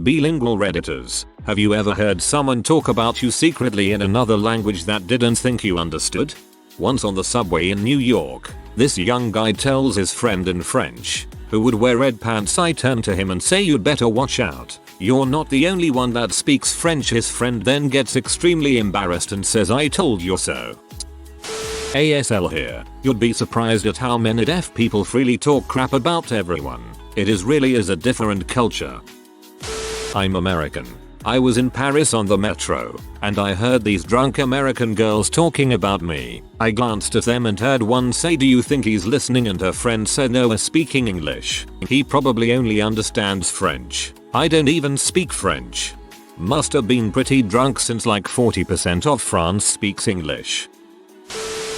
Bi-Lingual Redditors, have you ever heard someone talk about you secretly in another language that didn't think you understood? Once on the subway in New York, this young guy tells his friend in French, who would wear red pants, I turn to him and say, you'd better watch out. You're not the only one that speaks French. His friend then gets extremely embarrassed and says, I told you so. ASL here. You'd be surprised at how many deaf people freely talk crap about everyone. It really is a different culture. I'm American. I was in Paris on the metro, and I heard these drunk American girls talking about me. I glanced at them and heard one say, do you think he's listening? And her friend said, no, we're speaking English. He probably only understands French. I don't even speak French. Must have been pretty drunk since like 40% of France speaks English.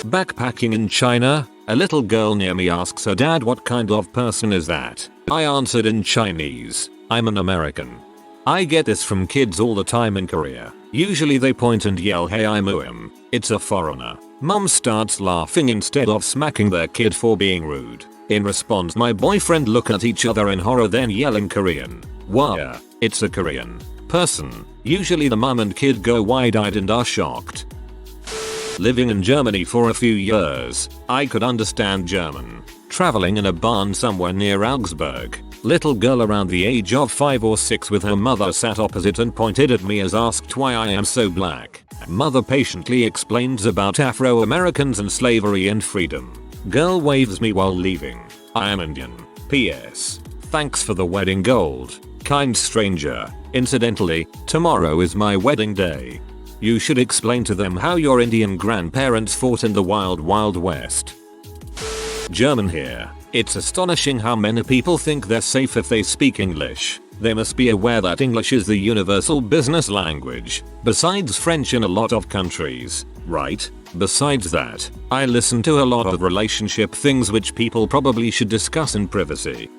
Backpacking in China, a little girl near me asks her dad, what kind of person is that? I answered in Chinese, I'm an American. I get this from kids all the time in Korea. Usually they point and yell, hey, I'm Uim. It's a foreigner. Mum starts laughing instead of smacking their kid for being rude. In response, my boyfriend look at each other in horror, then yell in Korean, wah, it's a Korean person. Usually the mum and kid go wide-eyed and are shocked. Living in Germany for a few years, I could understand German. Traveling in a barn somewhere near Augsburg, little girl around the age of 5 or 6 with her mother sat opposite and pointed at me as asked why I am so black. Mother patiently explains about Afro-Americans and slavery and freedom. Girl waves me while leaving. I am Indian. PS. Thanks for the wedding gold, kind stranger. Incidentally, tomorrow is my wedding day. You should explain to them how your Indian grandparents fought in the wild wild west. German here. It's astonishing how many people think they're safe if they speak English. They must be aware that English is the universal business language, besides French in a lot of countries, right? Besides that, I listen to a lot of relationship things which people probably should discuss in privacy.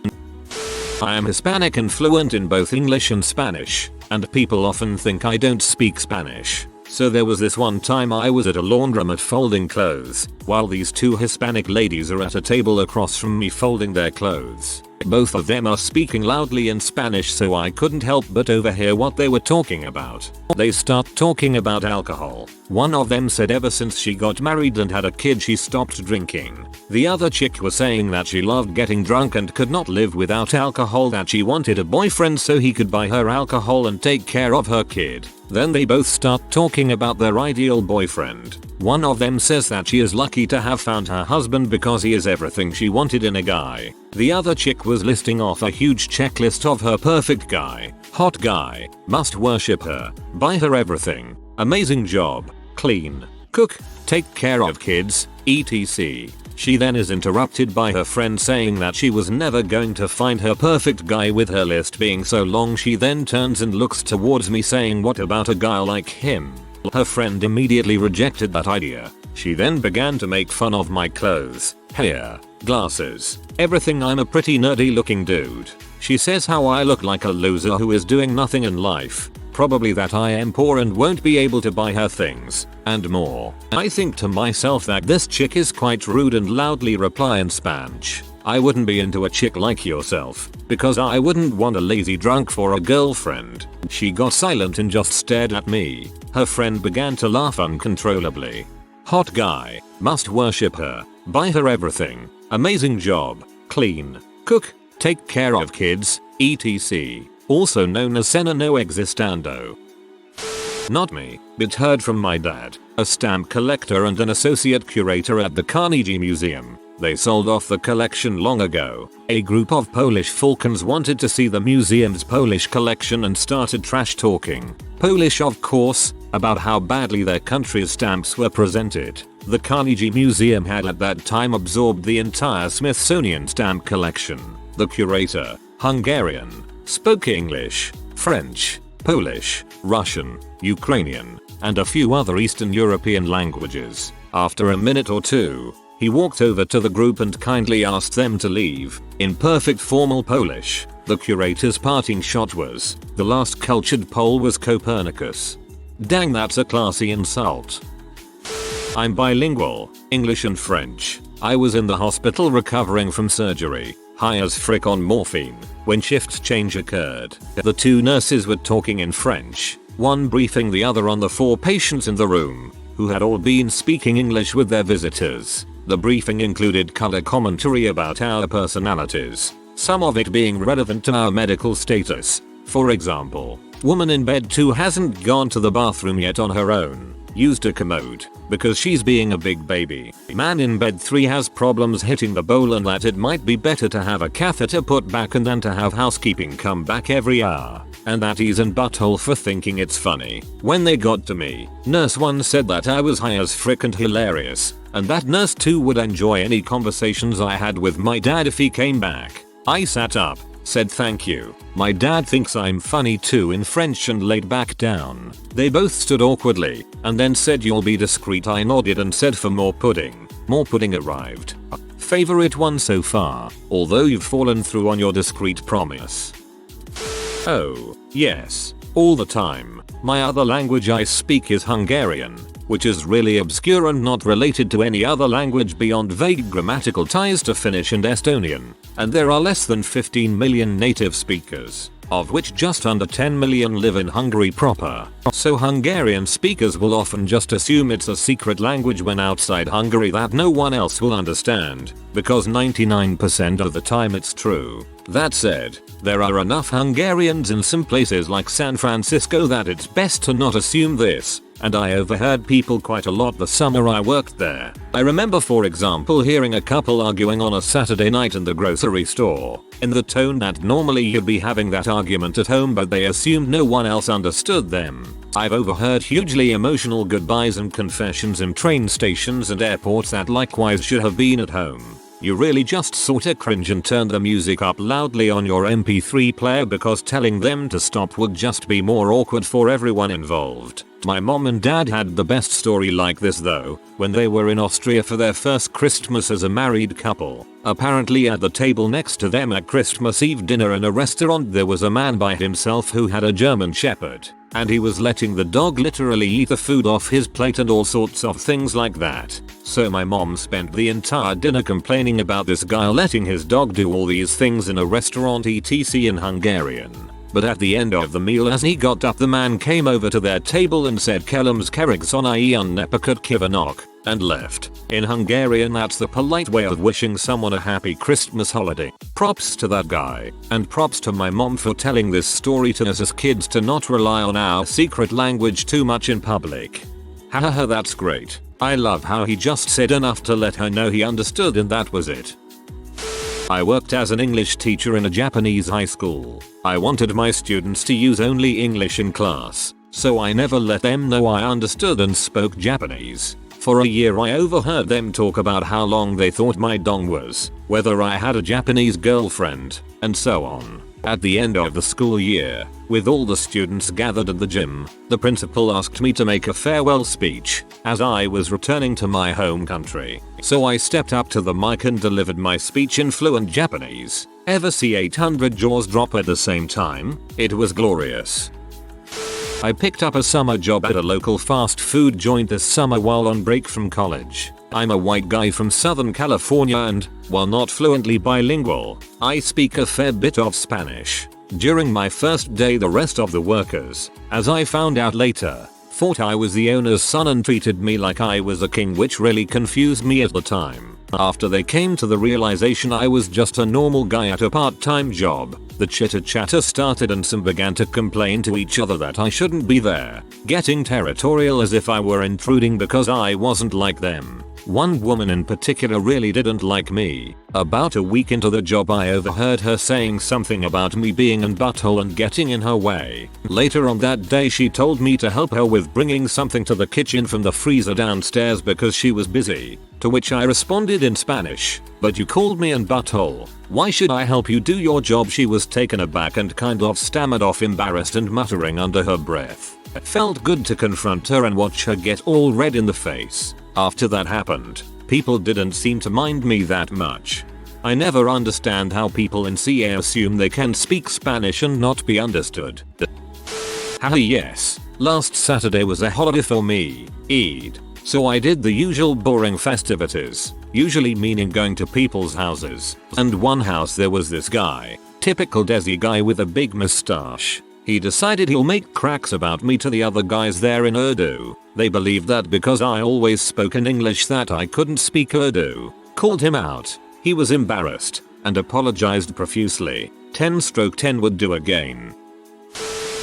I am Hispanic and fluent in both English and Spanish, and people often think I don't speak Spanish. So there was this one time I was at a laundromat folding clothes, while these two Hispanic ladies are at a table across from me folding their clothes. Both of them are speaking loudly in Spanish, so I couldn't help but overhear what they were talking about. They start talking about alcohol. One of them said ever since she got married and had a kid she stopped drinking. The other chick was saying that she loved getting drunk and could not live without alcohol, that she wanted a boyfriend so he could buy her alcohol and take care of her kid. Then they both start talking about their ideal boyfriend. One of them says that she is lucky to have found her husband because he is everything she wanted in a guy. The other chick was listing off a huge checklist of her perfect guy. Hot guy, must worship her, buy her everything, amazing job, clean, cook, take care of kids, etc. She then is interrupted by her friend saying that she was never going to find her perfect guy with her list being so long. She then turns and looks towards me saying, what about a guy like him? Her friend immediately rejected that idea. She then began to make fun of my clothes, hair, glasses, everything. I'm a pretty nerdy looking dude. She says how I look like a loser who is doing nothing in life. Probably that I am poor and won't be able to buy her things, and more. I think to myself that this chick is quite rude and loudly reply in Spanish. I wouldn't be into a chick like yourself, because I wouldn't want a lazy drunk for a girlfriend. She got silent and just stared at me. Her friend began to laugh uncontrollably. Hot guy, must worship her, buy her everything, amazing job, clean, cook, take care of kids, etc. Also known as Sena no existando. Not me, but heard from my dad, a stamp collector and an associate curator at the Carnegie Museum. They sold off the collection long ago. A group of Polish falcons wanted to see the museum's Polish collection and started trash talking, Polish of course, about how badly their country's stamps were presented. The Carnegie Museum had at that time absorbed the entire Smithsonian stamp collection. The curator, Hungarian, spoke English, French, Polish, Russian, Ukrainian, and a few other Eastern European languages. After a minute or two, he walked over to the group and kindly asked them to leave. In perfect formal Polish, the curator's parting shot was, the last cultured Pole was Copernicus. Dang, that's a classy insult. I'm bilingual, English and French. I was in the hospital recovering from surgery, high as frick on morphine. when shift change occurred. The two nurses were talking in French, one briefing the other on the 4 patients in the room, who had all been speaking English with their visitors. The briefing included color commentary about our personalities, some of it being relevant to our medical status. For example, woman in bed 2 hasn't gone to the bathroom yet on her own, used a commode, because she's being a big baby. Man in bed 3 has problems hitting the bowl and that it might be better to have a catheter put back and than to have housekeeping come back every hour. And that he's in butthole for thinking it's funny. When they got to me, nurse 1 said that I was high as frick and hilarious, and that nurse 2 would enjoy any conversations I had with my dad if he came back. I sat up, said thank you. My dad thinks I'm funny too in French and laid back down. They both stood awkwardly, and then said you'll be discreet. I nodded and said for more pudding. More pudding arrived. Favorite one so far, although you've fallen through on your discreet promise. Oh, yes, all the time. My other language I speak is Hungarian, which is really obscure and not related to any other language beyond vague grammatical ties to Finnish and Estonian, and there are less than 15 million native speakers, of which just under 10 million live in Hungary proper. So Hungarian speakers will often just assume it's a secret language when outside Hungary that no one else will understand, because 99% of the time it's true. That said, there are enough Hungarians in some places like San Francisco that it's best to not assume this, and I overheard people quite a lot the summer I worked there. I remember for example hearing a couple arguing on a Saturday night in the grocery store, in the tone that normally you'd be having that argument at home but they assumed no one else understood them. I've overheard hugely emotional goodbyes and confessions in train stations and airports that likewise should have been at home. You really just sorta cringe and turn the music up loudly on your MP3 player because telling them to stop would just be more awkward for everyone involved. My mom and dad had the best story like this though, when they were in Austria for their first Christmas as a married couple. Apparently at the table next to them at Christmas Eve dinner in a restaurant there was a man by himself who had a German Shepherd, and he was letting the dog literally eat the food off his plate and all sorts of things like that. So my mom spent the entire dinner complaining about this guy letting his dog do all these things in a restaurant etc in Hungarian. But at the end of the meal as he got up the man came over to their table and said Kelums kerigszonai unnepakut kivanok, and left. In Hungarian that's the polite way of wishing someone a happy Christmas holiday. Props to that guy, and props to my mom for telling this story to us as kids to not rely on our secret language too much in public. Haha, that's great. I love how he just said enough to let her know he understood and that was it. I worked as an English teacher in a Japanese high school. I wanted my students to use only English in class, so I never let them know I understood and spoke Japanese. For a year I overheard them talk about how long they thought my dong was, whether I had a Japanese girlfriend, and so on. At the end of the school year, with all the students gathered at the gym, the principal asked me to make a farewell speech, as I was returning to my home country. So I stepped up to the mic and delivered my speech in fluent Japanese. Ever see 800 jaws drop at the same time? It was glorious. I picked up a summer job at a local fast food joint this summer while on break from college. I'm a white guy from Southern California and, while not fluently bilingual, I speak a fair bit of Spanish. During my first day the rest of the workers, as I found out later, thought I was the owner's son and treated me like I was a king, which really confused me at the time. After they came to the realization I was just a normal guy at a part-time job, the chitter-chatter started and some began to complain to each other that I shouldn't be there, getting territorial as if I were intruding because I wasn't like them. One woman in particular really didn't like me. About a week into the job I overheard her saying something about me being an butthole and getting in her way. Later on that day she told me to help her with bringing something to the kitchen from the freezer downstairs because she was busy. To which I responded in Spanish, "But you called me an butthole. Why should I help you do your job?" She was taken aback and kind of stammered off, embarrassed and muttering under her breath. It felt good to confront her and watch her get all red in the face. After that happened, people didn't seem to mind me that much. I never understand how people in CA assume they can speak Spanish and not be understood. Haha, yes, last Saturday was a holiday for me, Eid. So I did the usual boring festivities, usually meaning going to people's houses. And one house there was this guy, Typical Desi guy with a big mustache. He decided he'll make cracks about me to the other guys there in Urdu. They believed that because I always spoke in English that I couldn't speak Urdu. Called him out. He was embarrassed and apologized profusely. 10/10 would do again.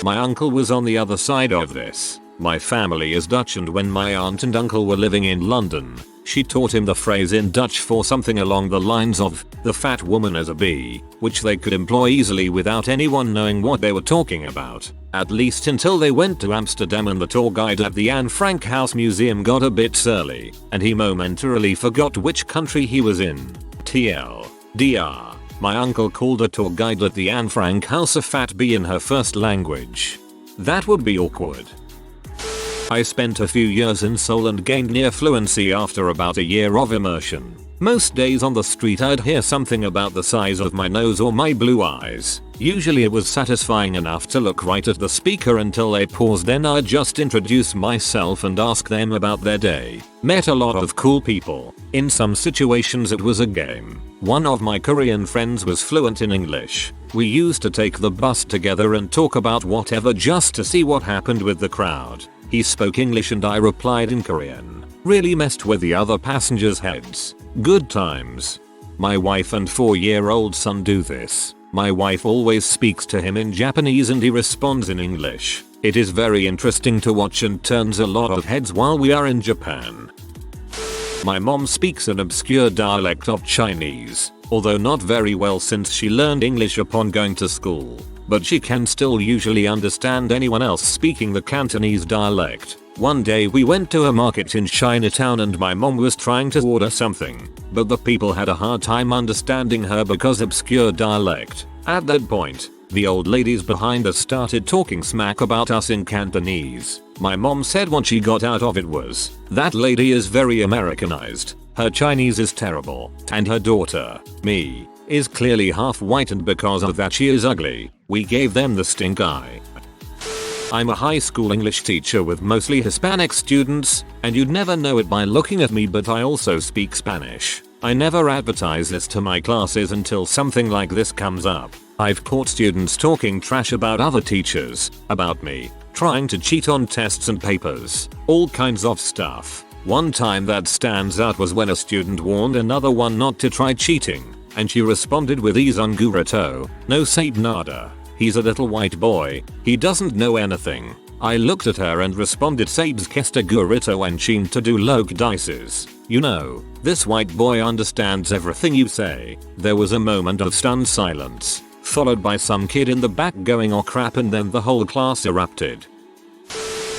My uncle was on the other side of this. My family is Dutch, and when my aunt and uncle were living in London, she taught him the phrase in Dutch for something along the lines of, "the fat woman is a bee," which they could employ easily without anyone knowing what they were talking about. At least until they went to Amsterdam and the tour guide at the Anne Frank House Museum got a bit surly, and he momentarily forgot which country he was in. TLDR. My uncle called a tour guide at the Anne Frank House a fat bee in her first language. That would be awkward. I spent a few years in Seoul and gained near fluency after about a year of immersion. Most days on the street I'd hear something about the size of my nose or my blue eyes. Usually it was satisfying enough to look right at the speaker until they paused, then I'd just introduce myself and ask them about their day. Met a lot of cool people. In some situations it was a game. One of my Korean friends was fluent in English. We used to take the bus together and talk about whatever just to see what happened with the crowd. He spoke English and I replied in Korean. Really messed with the other passengers' heads. Good times. My wife and 4-year-old son do this. My wife always speaks to him in Japanese and he responds in English. It is very interesting to watch and turns a lot of heads while we are in Japan. My mom speaks an obscure dialect of Chinese, although not very well since she learned English upon going to school. But she can still usually understand anyone else speaking the Cantonese dialect. One day we went to a market in Chinatown and my mom was trying to order something, but the people had a hard time understanding her because obscure dialect. At that point, the old ladies behind us started talking smack about us in Cantonese. My mom said what she got out of it was, "That lady is very Americanized. Her Chinese is terrible. And her daughter, me, is clearly half white and because of that she is ugly." We gave them the stink eye. I'm a high school English teacher with mostly Hispanic students, and you'd never know it by looking at me, but I also speak Spanish. I never advertise this to my classes until something like this comes up. I've caught students talking trash about other teachers, about me, trying to cheat on tests and papers, all kinds of stuff. One time that stands out was when a student warned another one not to try cheating, and she responded with "He's un gurito, no sabe nada. He's a little white boy, he doesn't know anything." I looked at her and responded, "Sabes que este gurito and chin to do loc dices. You know, this white boy understands everything you say." There was a moment of stunned silence, followed by some kid in the back going "oh crap," and then the whole class erupted.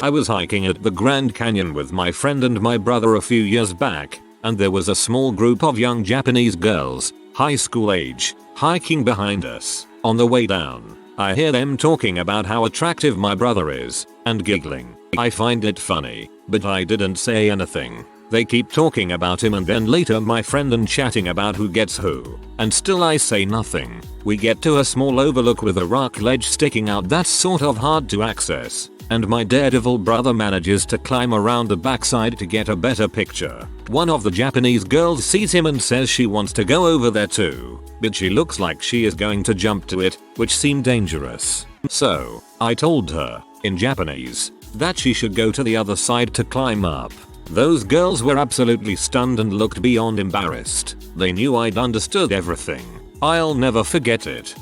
I was hiking at the Grand Canyon with my friend and my brother a few years back, and there was a small group of young Japanese girls, high school age, hiking behind us. On the way down, I hear them talking about how attractive my brother is, and giggling. I find it funny, but I didn't say anything. They keep talking about him and then later my friend and chatting about who gets who, and still I say nothing. We get to a small overlook with a rock ledge sticking out that's sort of hard to access, and my daredevil brother manages to climb around the backside to get a better picture. One of the Japanese girls sees him and says she wants to go over there too, but she looks like she is going to jump to it, which seemed dangerous. So, I told her, in Japanese, that she should go to the other side to climb up. Those girls were absolutely stunned and looked beyond embarrassed. They knew I'd understood everything. I'll never forget it.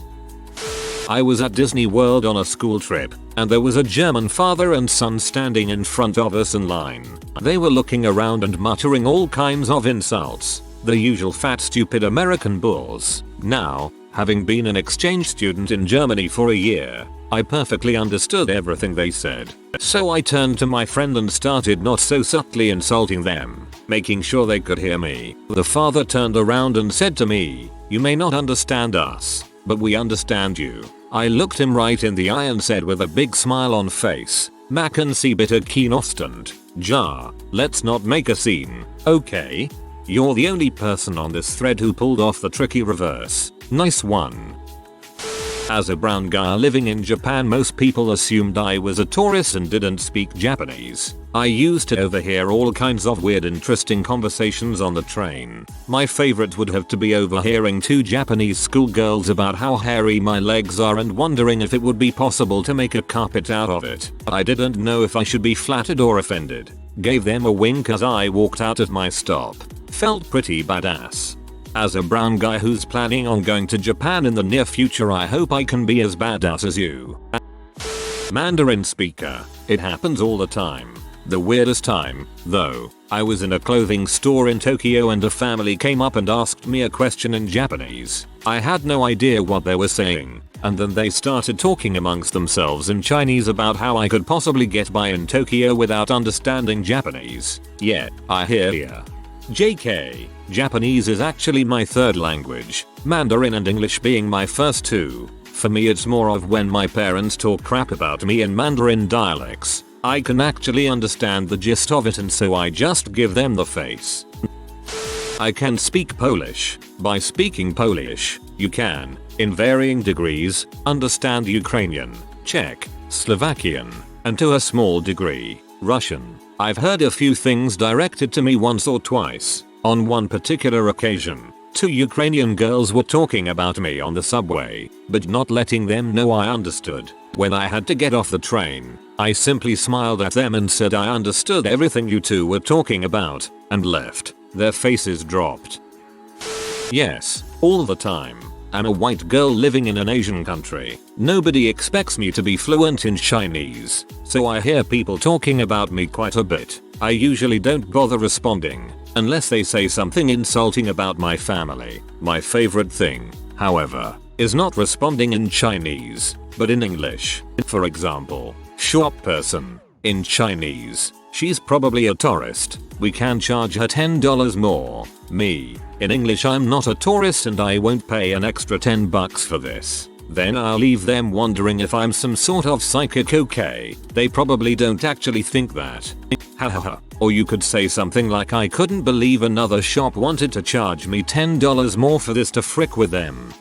I was at Disney World on a school trip, and there was a German father and son standing in front of us in line. They were looking around and muttering all kinds of insults. The usual fat stupid American bulls. Now, having been an exchange student in Germany for a year, I perfectly understood everything they said. So I turned to my friend and started not so subtly insulting them, making sure they could hear me. The father turned around and said to me, "You may not understand us, but we understand you." I looked him right in the eye and said with a big smile on face, "Machen Sie bitte kein Aufstand. Ja, let's not make a scene, okay?" You're the only person on this thread who pulled off the tricky reverse. Nice one. As a brown guy living in Japan, most people assumed I was a tourist and didn't speak Japanese. I used to overhear all kinds of weird interesting conversations on the train. My favorite would have to be overhearing two Japanese schoolgirls about how hairy my legs are and wondering if it would be possible to make a carpet out of it. I didn't know if I should be flattered or offended. Gave them a wink as I walked out at my stop. Felt pretty badass. As a brown guy who's planning on going to Japan in the near future, I hope I can be as badass as you. Mandarin speaker. It happens all the time. The weirdest time, though, I was in a clothing store in Tokyo and a family came up and asked me a question in Japanese. I had no idea what they were saying, and then they started talking amongst themselves in Chinese about how I could possibly get by in Tokyo without understanding Japanese. Yeah, I hear ya. JK. Japanese is actually my third language, Mandarin and English being my first two. For me it's more of when my parents talk crap about me in Mandarin dialects. I can actually understand the gist of it and so I just give them the face. I can speak Polish. By speaking Polish, you can, in varying degrees, understand Ukrainian, Czech, Slovakian, and to a small degree, Russian. I've heard a few things directed to me once or twice. On one particular occasion, two Ukrainian girls were talking about me on the subway, but not letting them know I understood. When I had to get off the train, I simply smiled at them and said I understood everything you two were talking about, and left. Their faces dropped. Yes, all the time. I'm a white girl living in an Asian country. Nobody expects me to be fluent in Chinese, so I hear people talking about me quite a bit. I usually don't bother responding, unless they say something insulting about my family. My favorite thing, however, is not responding in Chinese, but in English. For example, shop person. In Chinese, she's probably a tourist. We can charge her $10 more. Me. In English, I'm not a tourist and I won't pay an extra $10 for this. Then I'll leave them wondering if I'm some sort of psychic. Okay, they probably don't actually think that. Hahaha. Or you could say something like I couldn't believe another shop wanted to charge me $10 more for this to frick with them.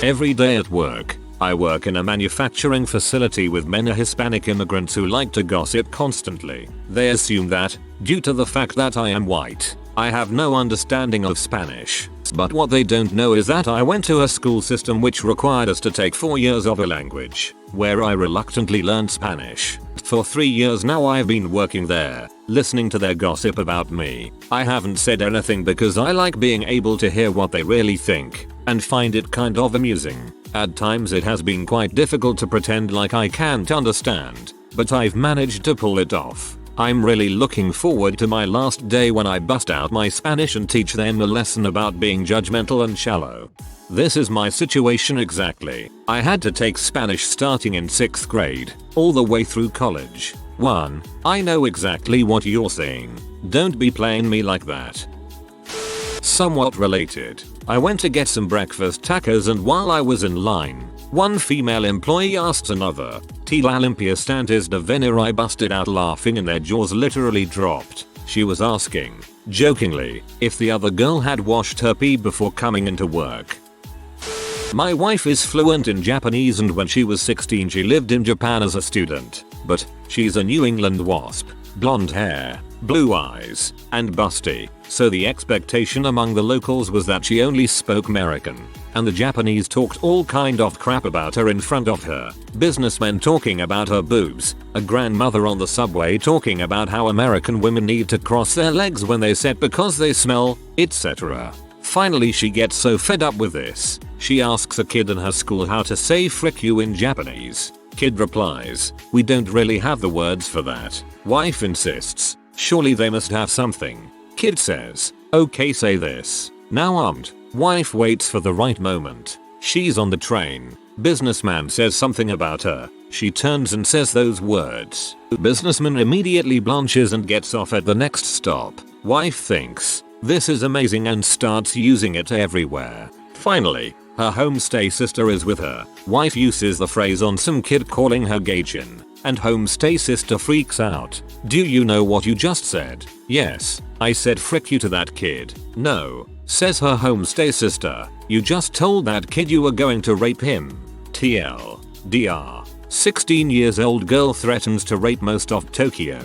Every day at work. I work in a manufacturing facility with many Hispanic immigrants who like to gossip constantly. They assume that, due to the fact that I am white, I have no understanding of Spanish. But what they don't know is that I went to a school system which required us to take 4 years of a language, where I reluctantly learned Spanish. For 3 years now I've been working there, listening to their gossip about me. I haven't said anything because I like being able to hear what they really think, and find it kind of amusing. At times it has been quite difficult to pretend like I can't understand, but I've managed to pull it off. I'm really looking forward to my last day when I bust out my Spanish and teach them a lesson about being judgmental and shallow. This is my situation exactly. I had to take Spanish starting in 6th grade, all the way through college. 1. I know exactly what you're saying. Don't be playing me like that. Somewhat related. I went to get some breakfast tacos and while I was in line, one female employee asked another, "Tila limpia stantes de venir?" I busted out laughing and their jaws literally dropped. She was asking, jokingly, if the other girl had washed her pee before coming into work. My wife is fluent in Japanese and when she was 16 she lived in Japan as a student, but she's a New England wasp, blonde hair, blue eyes, and busty, so the expectation among the locals was that she only spoke American, and the Japanese talked all kind of crap about her in front of her. Businessmen talking about her boobs, a grandmother on the subway talking about how American women need to cross their legs when they sit because they smell, etc. Finally she gets so fed up with this, she asks a kid in her school how to say frick you in Japanese. Kid replies, "We don't really have the words for that." Wife insists, "Surely they must have something." Kid says, "Okay, say this." Now armed, wife waits for the right moment. She's on the train. Businessman says something about her. She turns and says those words. Businessman immediately blanches and gets off at the next stop. Wife thinks, this is amazing and starts using it everywhere. Finally, her homestay sister is with her. Wife uses the phrase on some kid calling her Gaijin, and homestay sister freaks out. "Do you know what you just said?" "Yes, I said frick you to that kid." "No," says her homestay sister, "you just told that kid you were going to rape him." TL. DR. 16 years old girl threatens to rape most of Tokyo.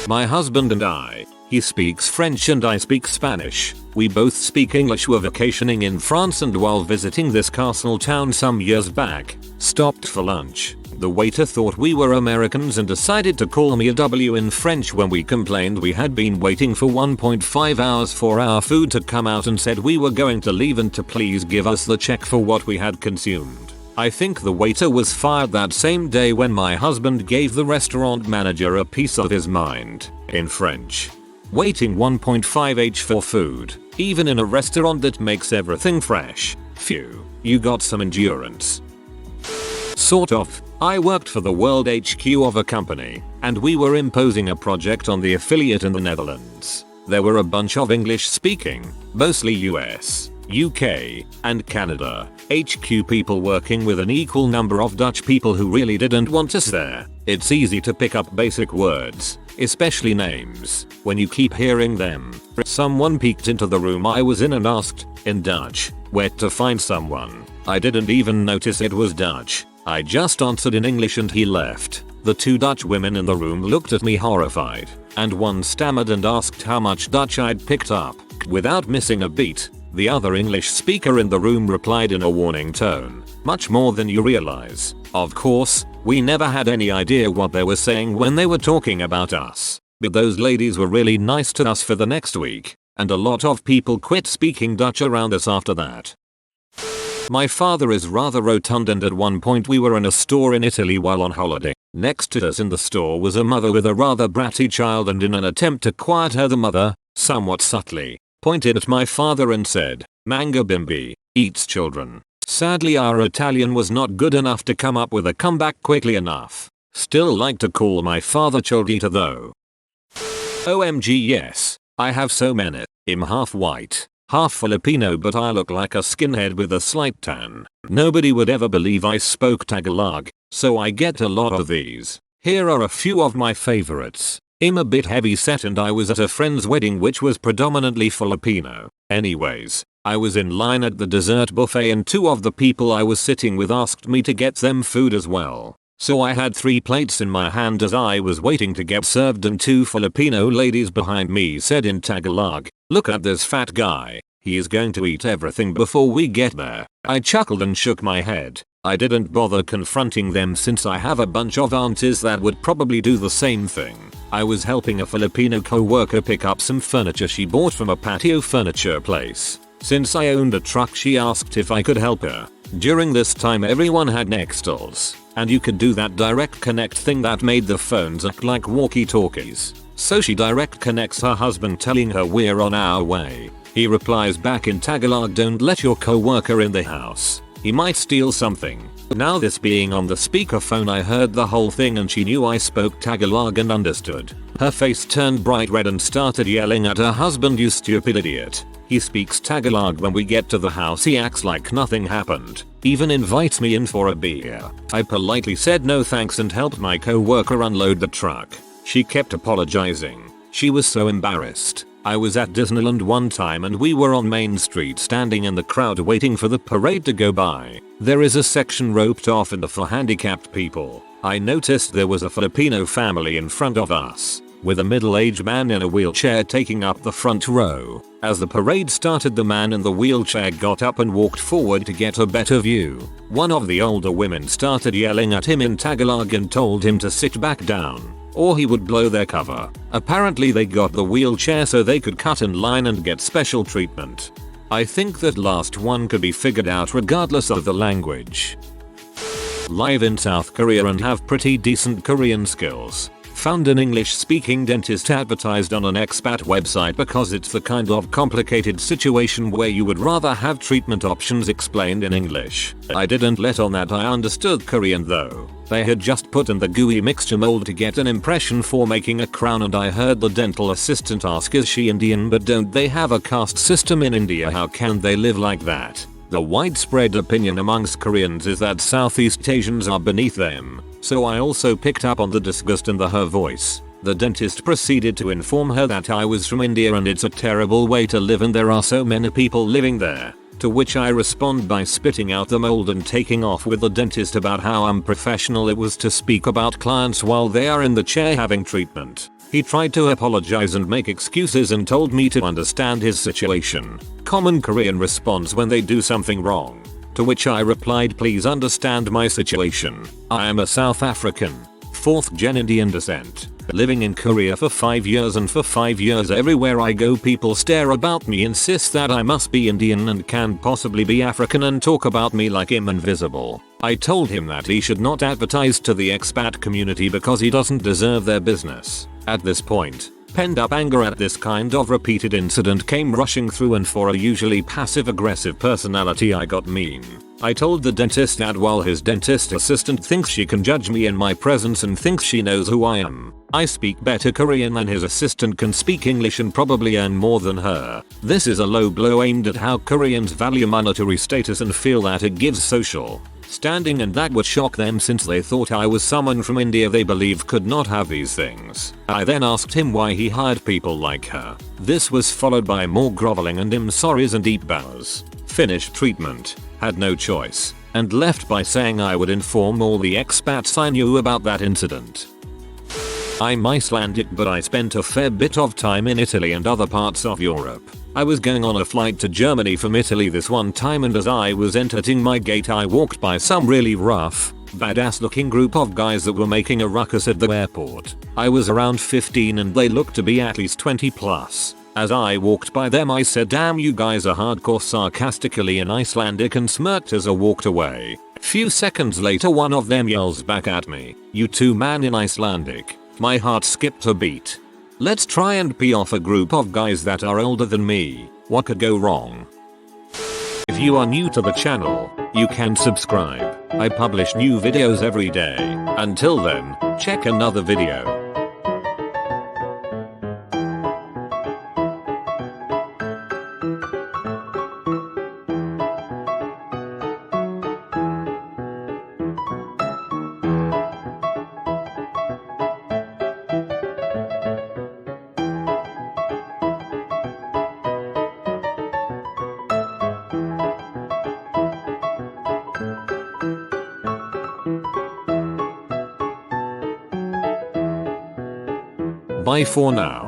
My husband and I. He speaks French and I speak Spanish. We both speak English. Were vacationing in France and while visiting this castle town some years back, stopped for lunch. The waiter thought we were Americans and decided to call me a W in French when we complained we had been waiting for 1.5 hours for our food to come out and said we were going to leave and to please give us the check for what we had consumed. I think the waiter was fired that same day when my husband gave the restaurant manager a piece of his mind, in French. Waiting 1.5h for food, even in a restaurant that makes everything fresh. Phew, you got some endurance. Sort of. I worked for the world HQ of a company, and we were imposing a project on the affiliate in the Netherlands. There were a bunch of English speaking, mostly US, UK, and Canada, HQ people working with an equal number of Dutch people who really didn't want us there. It's easy to pick up basic words, especially names, when you keep hearing them. Someone peeked into the room I was in and asked, in Dutch, where to find someone. I didn't even notice it was Dutch. I just answered in English and he left. The two Dutch women in the room looked at me horrified, and one stammered and asked how much Dutch I'd picked up. Without missing a beat, the other English speaker in the room replied in a warning tone, much more than you realize. Of course, we never had any idea what they were saying when they were talking about us, but those ladies were really nice to us for the next week, and a lot of people quit speaking Dutch around us after that. My father is rather rotund and at one point we were in a store in Italy while on holiday. Next to us in the store was a mother with a rather bratty child, and in an attempt to quiet her the mother, somewhat subtly, pointed at my father and said, "Manga bimbi, eats children." Sadly our Italian was not good enough to come up with a comeback quickly enough. Still like to call my father Childita though. OMG yes, I have so many. I'm half white, half Filipino, but I look like a skinhead with a slight tan. Nobody would ever believe I spoke Tagalog, so I get a lot of these. Here are a few of my favorites. I'm a bit heavy set and I was at a friend's wedding which was predominantly Filipino. Anyways, I was in line at the dessert buffet and two of the people I was sitting with asked me to get them food as well. So I had 3 plates in my hand as I was waiting to get served, and 2 Filipino ladies behind me said in Tagalog, "Look at this fat guy. He is going to eat everything before we get there." I chuckled and shook my head. I didn't bother confronting them since I have a bunch of aunties that would probably do the same thing. I was helping a Filipino co-worker pick up some furniture she bought from a patio furniture place. Since I owned a truck, she asked if I could help her. During this time everyone had Nextels, and you could do that direct connect thing that made the phones act like walkie-talkies. So she direct connects her husband telling her we're on our way. He replies back in Tagalog, "Don't let your co-worker in the house. He might steal something." Now this being on the speakerphone, I heard the whole thing and she knew I spoke Tagalog and understood. Her face turned bright red and started yelling at her husband, "You stupid idiot. He speaks Tagalog. When we get to the house he acts like nothing happened. Even invites me in for a beer." I politely said no thanks and helped my co-worker unload the truck. She kept apologizing. She was so embarrassed. I was at Disneyland one time and we were on Main Street standing in the crowd waiting for the parade to go by. There is a section roped off in the for handicapped people. I noticed there was a Filipino family in front of us, with a middle-aged man in a wheelchair taking up the front row. As the parade started, the man in the wheelchair got up and walked forward to get a better view. One of the older women started yelling at him in Tagalog and told him to sit back down, or he would blow their cover. Apparently they got the wheelchair so they could cut in line and get special treatment. I think that last one could be figured out regardless of the language. Live in South Korea and have pretty decent Korean skills. Found an English-speaking dentist advertised on an expat website because it's the kind of complicated situation where you would rather have treatment options explained in English. I didn't let on that I understood Korean though. They had just put in the gooey mixture mold to get an impression for making a crown, and I heard the dental assistant ask, "Is she Indian? But don't they have a caste system in India? How can they live like that?" The widespread opinion amongst Koreans is that Southeast Asians are beneath them, so I also picked up on the disgust in her voice. The dentist proceeded to inform her that I was from India and it's a terrible way to live and there are so many people living there. To which I respond by spitting out the mold and taking off with the dentist about how unprofessional it was to speak about clients while they are in the chair having treatment. He tried to apologize and make excuses and told me to understand his situation. Common Korean response when they do something wrong. To which I replied, please understand my situation. I am a South African, 4th gen Indian descent, living in Korea for 5 years, and for 5 years everywhere I go people stare about me, insist that I must be Indian and can possibly be African, and talk about me like I'm invisible. I told him that he should not advertise to the expat community because he doesn't deserve their business. At this point, pent up anger at this kind of repeated incident came rushing through, and for a usually passive aggressive personality I got mean. I told the dentist that while his dentist assistant thinks she can judge me in my presence and thinks she knows who I am, I speak better Korean than his assistant can speak English and probably earn more than her. This is a low blow aimed at how Koreans value monetary status and feel that it gives social standing, and that would shock them since they thought I was someone from India they believe could not have these things. I then asked him why he hired people like her. This was followed by more groveling and I'm sorries and deep bows. Finished treatment, had no choice, and left by saying I would inform all the expats I knew about that incident. I'm Icelandic, but I spent a fair bit of time in Italy and other parts of Europe. I was going on a flight to Germany from Italy this one time, and as I was entering my gate I walked by some really rough, badass looking group of guys that were making a ruckus at the airport. I was around 15 and they looked to be at least 20 plus. As I walked by them I said, damn, you guys are hardcore, sarcastically in Icelandic, and smirked as I walked away. Few seconds later one of them yells back at me, you too man, in Icelandic. My heart skipped a beat. Let's try and pee off a group of guys that are older than me. What could go wrong? If you are new to the channel, you can subscribe. I publish new videos every day. Until then, check another video. Bye for now.